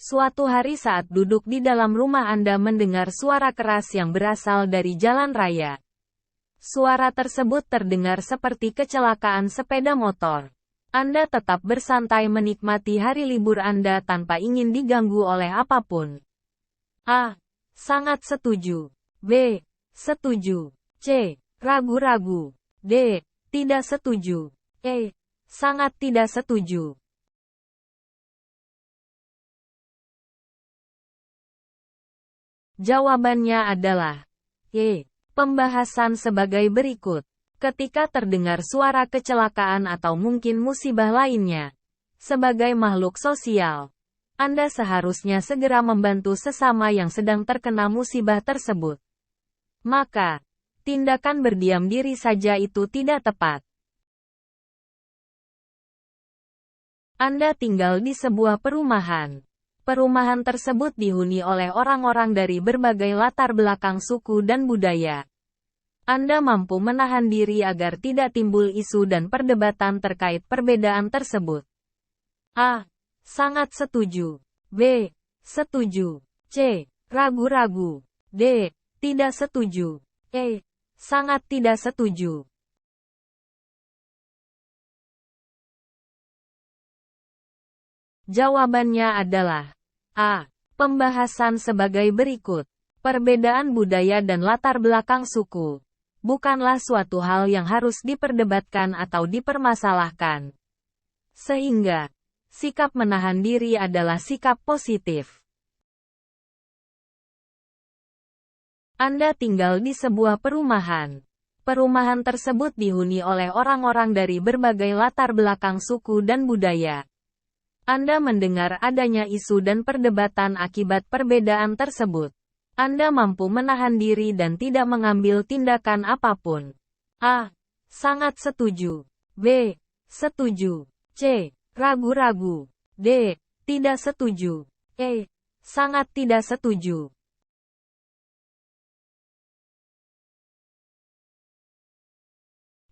Suatu hari saat duduk di dalam rumah Anda mendengar suara keras yang berasal dari jalan raya. Suara tersebut terdengar seperti kecelakaan sepeda motor. Anda tetap bersantai menikmati hari libur Anda tanpa ingin diganggu oleh apapun. A. Sangat setuju. B. Setuju. C. Ragu-ragu. D. Tidak setuju. E. Sangat tidak setuju. Jawabannya adalah E. Pembahasan sebagai berikut. Ketika terdengar suara kecelakaan atau mungkin musibah lainnya, sebagai makhluk sosial, Anda seharusnya segera membantu sesama yang sedang terkena musibah tersebut. Maka, tindakan berdiam diri saja itu tidak tepat. Anda tinggal di sebuah perumahan. Perumahan tersebut dihuni oleh orang-orang dari berbagai latar belakang suku dan budaya. Anda mampu menahan diri agar tidak timbul isu dan perdebatan terkait perbedaan tersebut. A. Sangat setuju. B. Setuju. C. Ragu-ragu. D. Tidak setuju. E. Sangat tidak setuju. Jawabannya adalah A. Pembahasan sebagai berikut. Perbedaan budaya dan latar belakang suku bukanlah suatu hal yang harus diperdebatkan atau dipermasalahkan. Sehingga, sikap menahan diri adalah sikap positif. Anda tinggal di sebuah perumahan. Perumahan tersebut dihuni oleh orang-orang dari berbagai latar belakang suku dan budaya. Anda mendengar adanya isu dan perdebatan akibat perbedaan tersebut. Anda mampu menahan diri dan tidak mengambil tindakan apapun. A. Sangat setuju. B. Setuju. C. Ragu-ragu. D. Tidak setuju. E. Sangat tidak setuju.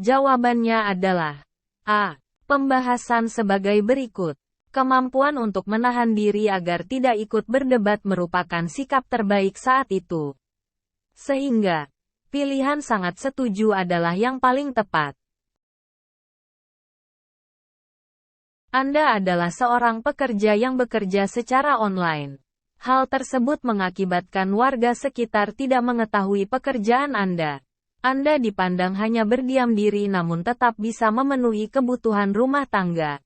Jawabannya adalah A. Pembahasan sebagai berikut. Kemampuan untuk menahan diri agar tidak ikut berdebat merupakan sikap terbaik saat itu. Sehingga, pilihan sangat setuju adalah yang paling tepat. Anda adalah seorang pekerja yang bekerja secara online. Hal tersebut mengakibatkan warga sekitar tidak mengetahui pekerjaan Anda. Anda dipandang hanya berdiam diri namun tetap bisa memenuhi kebutuhan rumah tangga.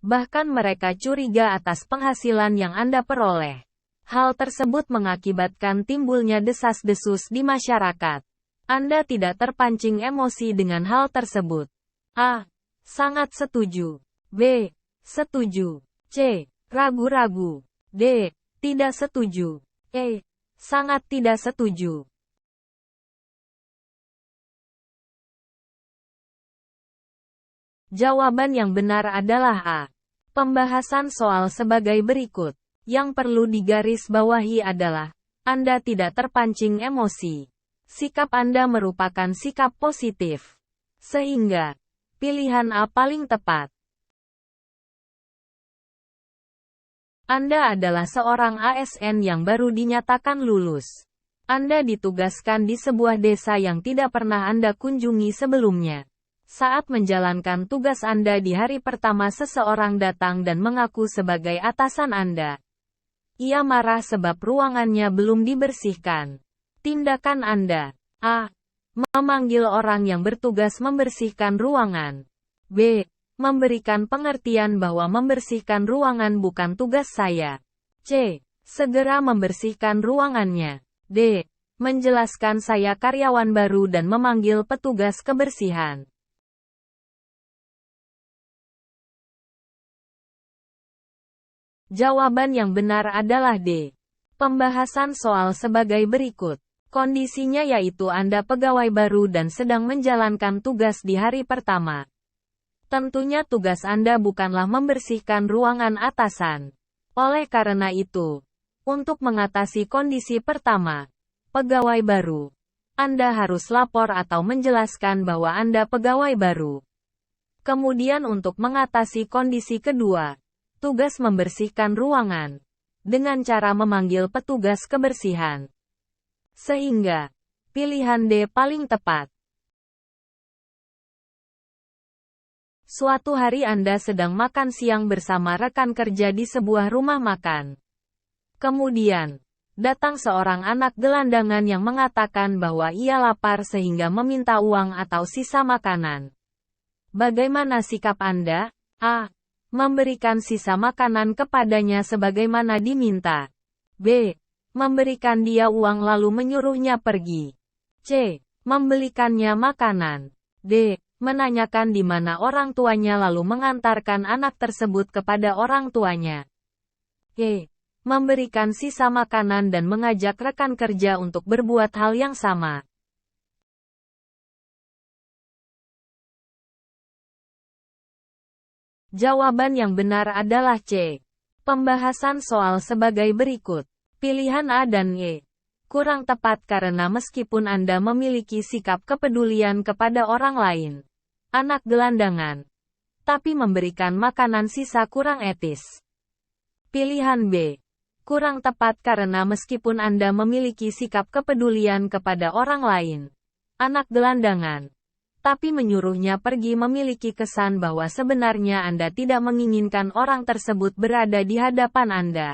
Bahkan mereka curiga atas penghasilan yang Anda peroleh. Hal tersebut mengakibatkan timbulnya desas-desus di masyarakat. Anda tidak terpancing emosi dengan hal tersebut. A. Sangat setuju. B. Setuju. C. Ragu-ragu. D. Tidak setuju. E. Sangat tidak setuju. Jawaban yang benar adalah A. Pembahasan soal sebagai berikut. Yang perlu digarisbawahi adalah, Anda tidak terpancing emosi. Sikap Anda merupakan sikap positif. Sehingga, pilihan A paling tepat. Anda adalah seorang ASN yang baru dinyatakan lulus. Anda ditugaskan di sebuah desa yang tidak pernah Anda kunjungi sebelumnya. Saat menjalankan tugas Anda di hari pertama seseorang datang dan mengaku sebagai atasan Anda. Ia marah sebab ruangannya belum dibersihkan. Tindakan Anda. A. Memanggil orang yang bertugas membersihkan ruangan. B. Memberikan pengertian bahwa membersihkan ruangan bukan tugas saya. C. Segera membersihkan ruangannya. D. Menjelaskan saya karyawan baru dan memanggil petugas kebersihan. Jawaban yang benar adalah D. Pembahasan soal sebagai berikut. Kondisinya yaitu Anda pegawai baru dan sedang menjalankan tugas di hari pertama. Tentunya tugas Anda bukanlah membersihkan ruangan atasan. Oleh karena itu, untuk mengatasi kondisi pertama, pegawai baru, Anda harus lapor atau menjelaskan bahwa Anda pegawai baru. Kemudian untuk mengatasi kondisi kedua, tugas membersihkan ruangan. dengan cara memanggil petugas kebersihan. Sehingga, pilihan D paling tepat. Suatu hari Anda sedang makan siang bersama rekan kerja di sebuah rumah makan. Kemudian, datang seorang anak gelandangan yang mengatakan bahwa ia lapar sehingga meminta uang atau sisa makanan. Bagaimana sikap Anda? A. Memberikan sisa makanan kepadanya sebagaimana diminta. B. Memberikan dia uang lalu menyuruhnya pergi. C. Membelikannya makanan. D. Menanyakan di mana orang tuanya lalu mengantarkan anak tersebut kepada orang tuanya. E. Memberikan sisa makanan dan mengajak rekan kerja untuk berbuat hal yang sama. Jawaban yang benar adalah C. Pembahasan soal sebagai berikut. Pilihan A dan E kurang tepat karena meskipun Anda memiliki sikap kepedulian kepada orang lain, anak gelandangan, tapi memberikan makanan sisa kurang etis. Pilihan B kurang tepat karena meskipun Anda memiliki sikap kepedulian kepada orang lain, anak gelandangan, tapi menyuruhnya pergi memiliki kesan bahwa sebenarnya Anda tidak menginginkan orang tersebut berada di hadapan Anda.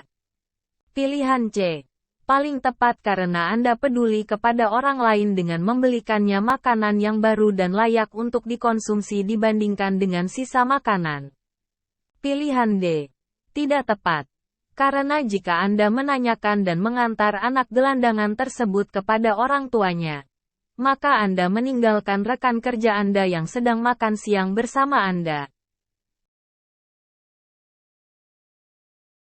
Pilihan C paling tepat karena Anda peduli kepada orang lain dengan membelikannya makanan yang baru dan layak untuk dikonsumsi dibandingkan dengan sisa makanan. Pilihan D tidak tepat. Karena jika Anda menanyakan dan mengantar anak gelandangan tersebut kepada orang tuanya, maka Anda meninggalkan rekan kerja Anda yang sedang makan siang bersama Anda.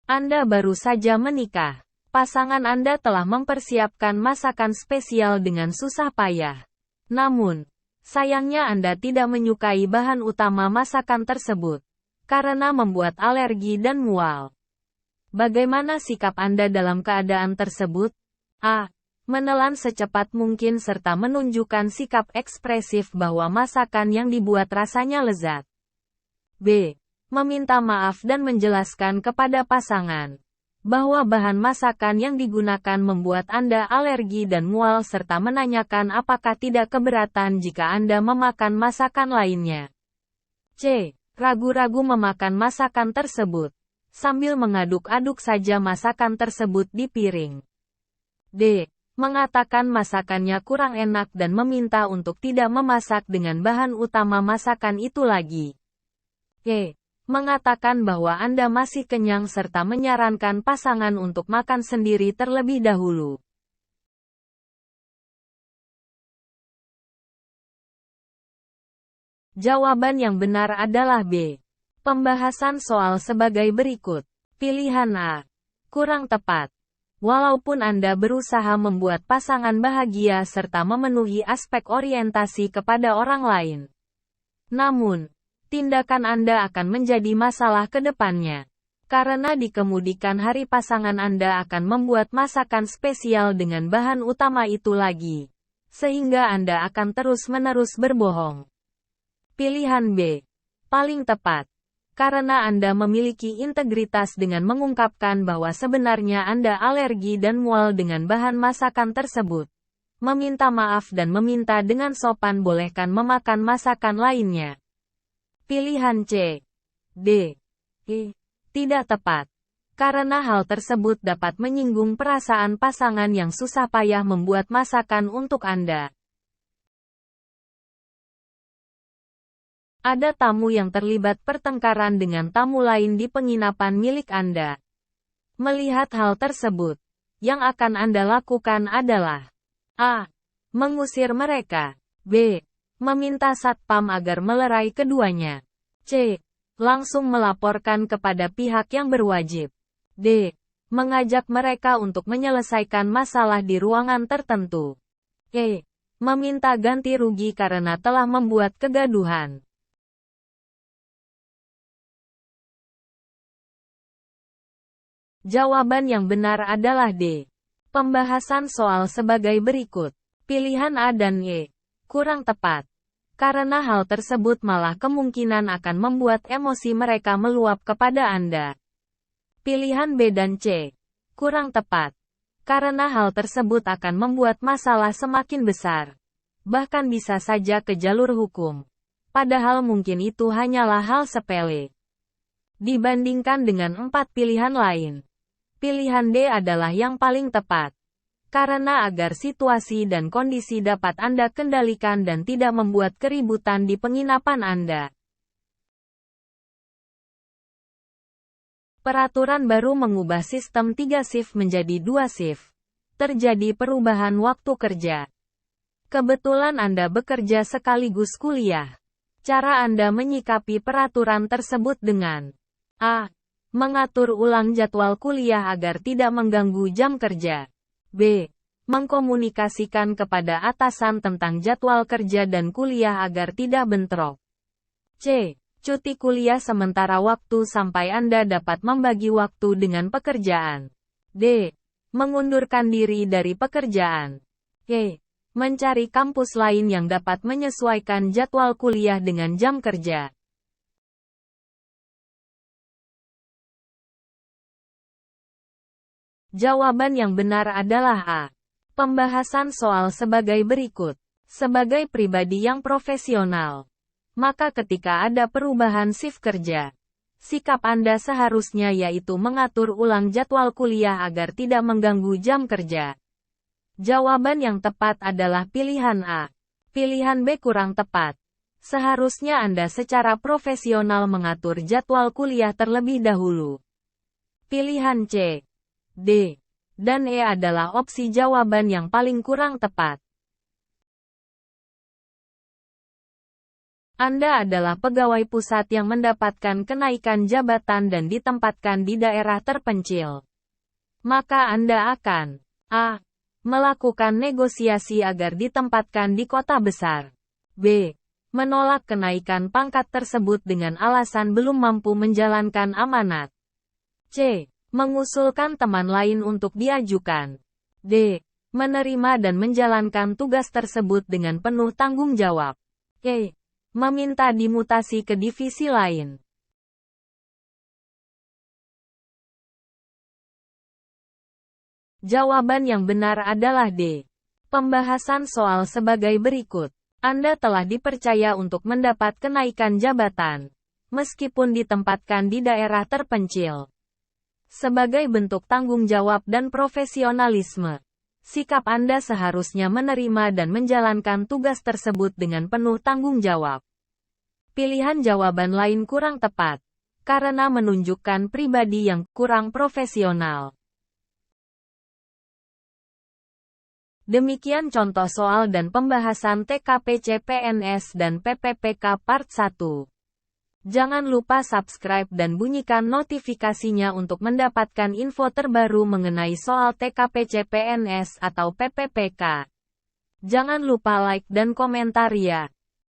Anda baru saja menikah. Pasangan Anda telah mempersiapkan masakan spesial dengan susah payah. Namun, sayangnya Anda tidak menyukai bahan utama masakan tersebut, karena membuat alergi dan mual. Bagaimana sikap Anda dalam keadaan tersebut? A. Menelan secepat mungkin serta menunjukkan sikap ekspresif bahwa masakan yang dibuat rasanya lezat. B. Meminta maaf dan menjelaskan kepada pasangan bahwa bahan masakan yang digunakan membuat Anda alergi dan mual serta menanyakan apakah tidak keberatan jika Anda memakan masakan lainnya. C. Ragu-ragu memakan masakan tersebut, sambil mengaduk-aduk saja masakan tersebut di piring. D. Mengatakan masakannya kurang enak dan meminta untuk tidak memasak dengan bahan utama masakan itu lagi. E. Mengatakan bahwa Anda masih kenyang serta menyarankan pasangan untuk makan sendiri terlebih dahulu. Jawaban yang benar adalah B. Pembahasan soal sebagai berikut. Pilihan A kurang tepat. Walaupun Anda berusaha membuat pasangan bahagia serta memenuhi aspek orientasi kepada orang lain, namun, tindakan Anda akan menjadi masalah ke depannya. Karena di kemudian hari pasangan Anda akan membuat masakan spesial dengan bahan utama itu lagi, sehingga Anda akan terus-menerus berbohong. Pilihan B paling tepat. Karena Anda memiliki integritas dengan mengungkapkan bahwa sebenarnya Anda alergi dan mual dengan bahan masakan tersebut, meminta maaf dan meminta dengan sopan bolehkan memakan masakan lainnya. Pilihan C, D, E, tidak tepat. Karena hal tersebut dapat menyinggung perasaan pasangan yang susah payah membuat masakan untuk Anda. Ada tamu yang terlibat pertengkaran dengan tamu lain di penginapan milik Anda. Melihat hal tersebut, yang akan Anda lakukan adalah A. Mengusir mereka. B. Meminta satpam agar melerai keduanya. C. Langsung melaporkan kepada pihak yang berwajib. D. Mengajak mereka untuk menyelesaikan masalah di ruangan tertentu. E. Meminta ganti rugi karena telah membuat kegaduhan. Jawaban yang benar adalah D. Pembahasan soal sebagai berikut. Pilihan A dan E kurang tepat. Karena hal tersebut malah kemungkinan akan membuat emosi mereka meluap kepada Anda. Pilihan B dan C kurang tepat. Karena hal tersebut akan membuat masalah semakin besar. Bahkan bisa saja ke jalur hukum. Padahal mungkin itu hanyalah hal sepele. Dibandingkan dengan 4 pilihan lain. Pilihan D adalah yang paling tepat. Karena agar situasi dan kondisi dapat Anda kendalikan dan tidak membuat keributan di penginapan Anda. Peraturan baru mengubah sistem 3 shift menjadi 2 shift. Terjadi perubahan waktu kerja. Kebetulan Anda bekerja sekaligus kuliah. Cara Anda menyikapi peraturan tersebut dengan A. Mengatur ulang jadwal kuliah agar tidak mengganggu jam kerja. B. Mengkomunikasikan kepada atasan tentang jadwal kerja dan kuliah agar tidak bentrok. C. Cuti kuliah sementara waktu sampai Anda dapat membagi waktu dengan pekerjaan. D. Mengundurkan diri dari pekerjaan. E. Mencari kampus lain yang dapat menyesuaikan jadwal kuliah dengan jam kerja. Jawaban yang benar adalah A. Pembahasan soal sebagai berikut. Sebagai pribadi yang profesional, maka ketika ada perubahan shift kerja, sikap Anda seharusnya yaitu mengatur ulang jadwal kuliah agar tidak mengganggu jam kerja. Jawaban yang tepat adalah pilihan A. Pilihan B kurang tepat. Seharusnya Anda secara profesional mengatur jadwal kuliah terlebih dahulu. Pilihan C, D, dan E adalah opsi jawaban yang paling kurang tepat. Anda adalah pegawai pusat yang mendapatkan kenaikan jabatan dan ditempatkan di daerah terpencil. Maka Anda akan A. Melakukan negosiasi agar ditempatkan di kota besar. B. Menolak kenaikan pangkat tersebut dengan alasan belum mampu menjalankan amanat. C. Mengusulkan teman lain untuk diajukan. D. Menerima dan menjalankan tugas tersebut dengan penuh tanggung jawab. E. Meminta dimutasi ke divisi lain. Jawaban yang benar adalah D. Pembahasan soal sebagai berikut. Anda telah dipercaya untuk mendapat kenaikan jabatan, meskipun ditempatkan di daerah terpencil. Sebagai bentuk tanggung jawab dan profesionalisme, sikap Anda seharusnya menerima dan menjalankan tugas tersebut dengan penuh tanggung jawab. Pilihan jawaban lain kurang tepat, karena menunjukkan pribadi yang kurang profesional. Demikian contoh soal dan pembahasan TKP-CPNS dan PPPK Part 1. Jangan lupa subscribe dan bunyikan notifikasinya untuk mendapatkan info terbaru mengenai soal TKP-CPNS atau PPPK. Jangan lupa like dan komentar ya.